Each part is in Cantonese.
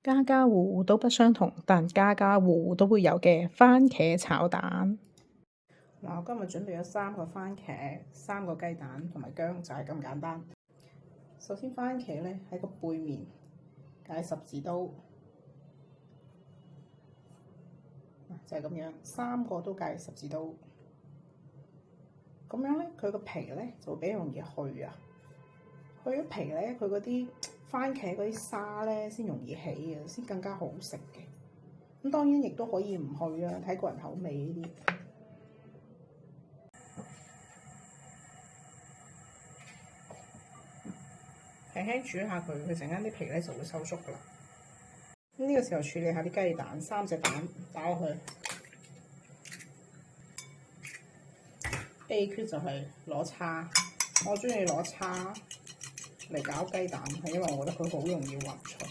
家家戶戶都不相同，但家家戶戶都會有嘅番茄炒蛋。嗱，我今日準備咗3個番茄、3個雞蛋同埋薑，就係咁簡單。首先番茄呢喺個背面解十字刀，就係咁樣，3個都解十字刀。咁樣呢，佢個皮呢就會比較容易去啊。去咗皮呢，佢嗰啲番茄嗰啲沙呢先容易起啊，先更加好食嘅。咁當然亦都可以唔去啊，睇個人口味呢啲。輕輕煮下佢，佢陣間啲皮呢就會收縮噶啦。咁呢個時候處理下啲雞蛋，3隻蛋打落去。秘訣就係攞叉，我中意攞叉嚟搞雞蛋，係因為我覺得佢好容易滑出。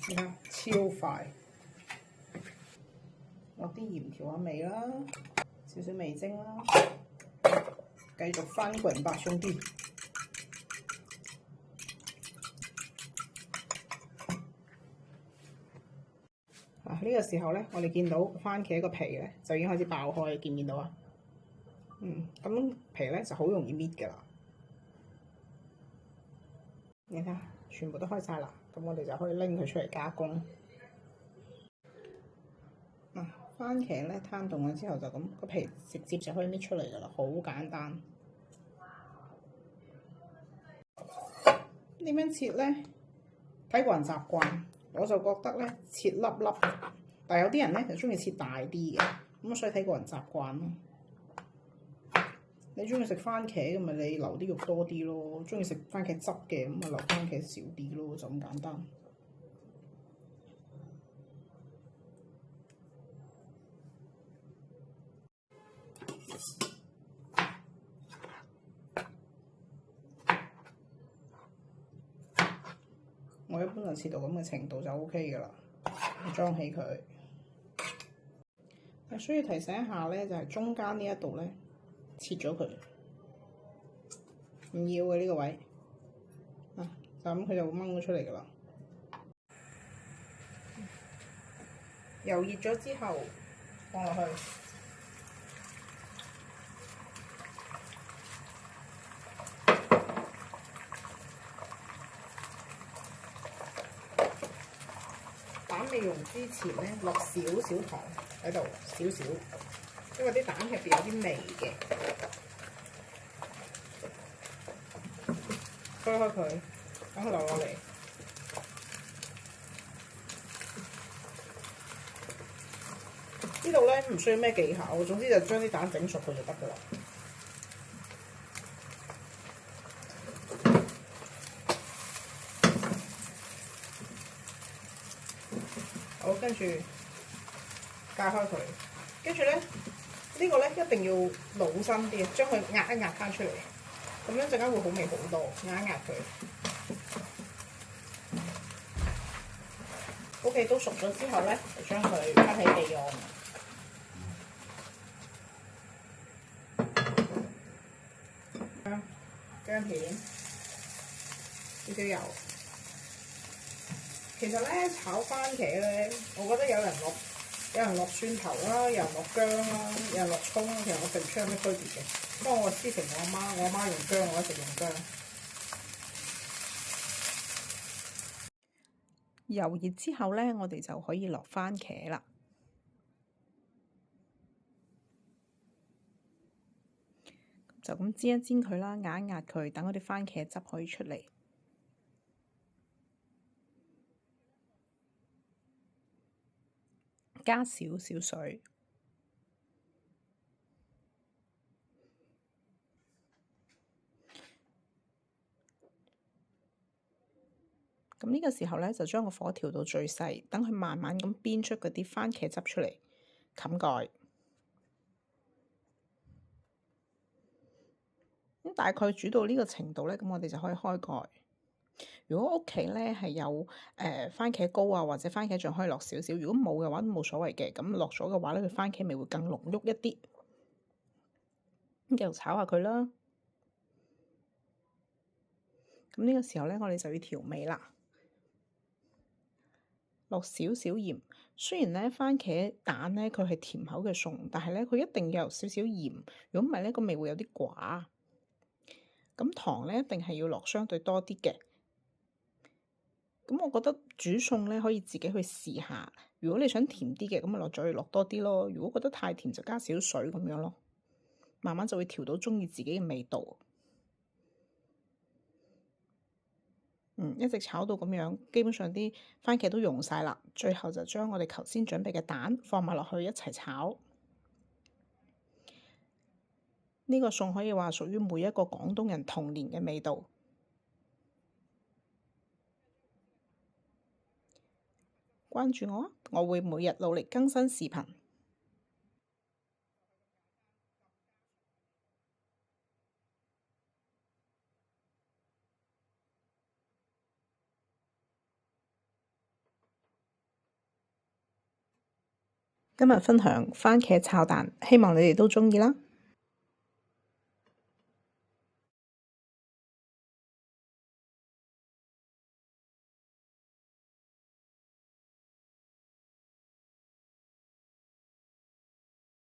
你睇超快，落啲鹽調下味啦，少少味精啦，繼續翻滾吧，兄弟！呢個時候呢，我哋見到番茄個皮呢就已經開始爆開，見唔見到啊？咁皮呢就好容易搣㗎啦。你睇下，全部都開晒啦，咁我哋就可以拎佢出嚟加工。番茄呢攤凍咗之後就咁，個皮直接就可以搣出嚟㗎啦，好簡單。點樣切呢？睇個人習慣。我就覺得呢，切粒粒，但係有啲人呢就中意切大啲嘅，咁所以睇個人習慣咯。你中意食番茄咁咪你留啲肉多啲咯，中意食番茄汁嘅咁咪留番茄少啲咯，就咁簡單。我一般就切到咁嘅程度就 OK 㗎啦，裝起佢。需要提醒一下呢，就係中間呢一度呢，切咗佢，唔要嘅呢個位，就咁佢就會掹咗出嚟㗎啦。油熱咗之後放落去，蛋未溶之前呢，落少少糖喺度，少少，因為啲蛋入邊有啲味嘅。推開佢，等佢流落嚟。呢度呢唔需要咩技巧，總之就將啲蛋整熟佢就得㗎啦。好，跟住解開佢，跟住呢，呢個呢一定要老身啲，將佢壓一壓翻出嚟，咁樣陣間會好味好多。壓一壓佢。OK， 都熟咗之後呢，就將佢分起備用。薑片，少少油。其實呢，炒番茄呢，我覺得有人落蒜頭啦，有人落薑啦，有人落葱啦，其實我食唔出有咩區別嘅。不過我師承我阿媽用薑，我一直用薑。油熱之後呢，我哋就可以落番茄啦。就咁煎一煎佢啦，壓一壓佢，等嗰啲番茄汁可以出嚟。加少少水。咁呢個時候呢，就將個火調到最細，等佢慢慢咁煸出嗰啲番茄汁出嚟，冚蓋。咁大概煮到呢個程度呢，咁我哋就可以開蓋。如果屋企呢係有番茄膏啊，或者番茄醬，可以落少少。如果冇嘅話，都冇所謂嘅。咁落咗嘅話呢，佢番茄味會更濃郁一啲。咁繼續炒下佢啦。咁呢個時候呢，我哋就要調味啦。落少少鹽。雖然咧番茄蛋咧佢係甜口嘅餸，但係咧佢一定要有少少鹽，如果唔係咧個味會有啲寡。咁糖咧一定係要落相對多啲嘅。咁我覺得煮餸咧可以自己去試下，如果你想甜啲嘅，咁咪落多啲咯。如果覺得太甜就加少水咁樣咯，慢慢就會調到鍾意自己嘅味道。一直炒到咁樣，基本上啲番茄都溶晒啦。最後就將我哋頭先準備嘅蛋放埋落去一齊炒。呢個餸可以話屬於每一個廣東人童年嘅味道。關注我啊，我會每日努力更新視頻。今日分享番茄炒蛋，希望你哋都鍾意啦。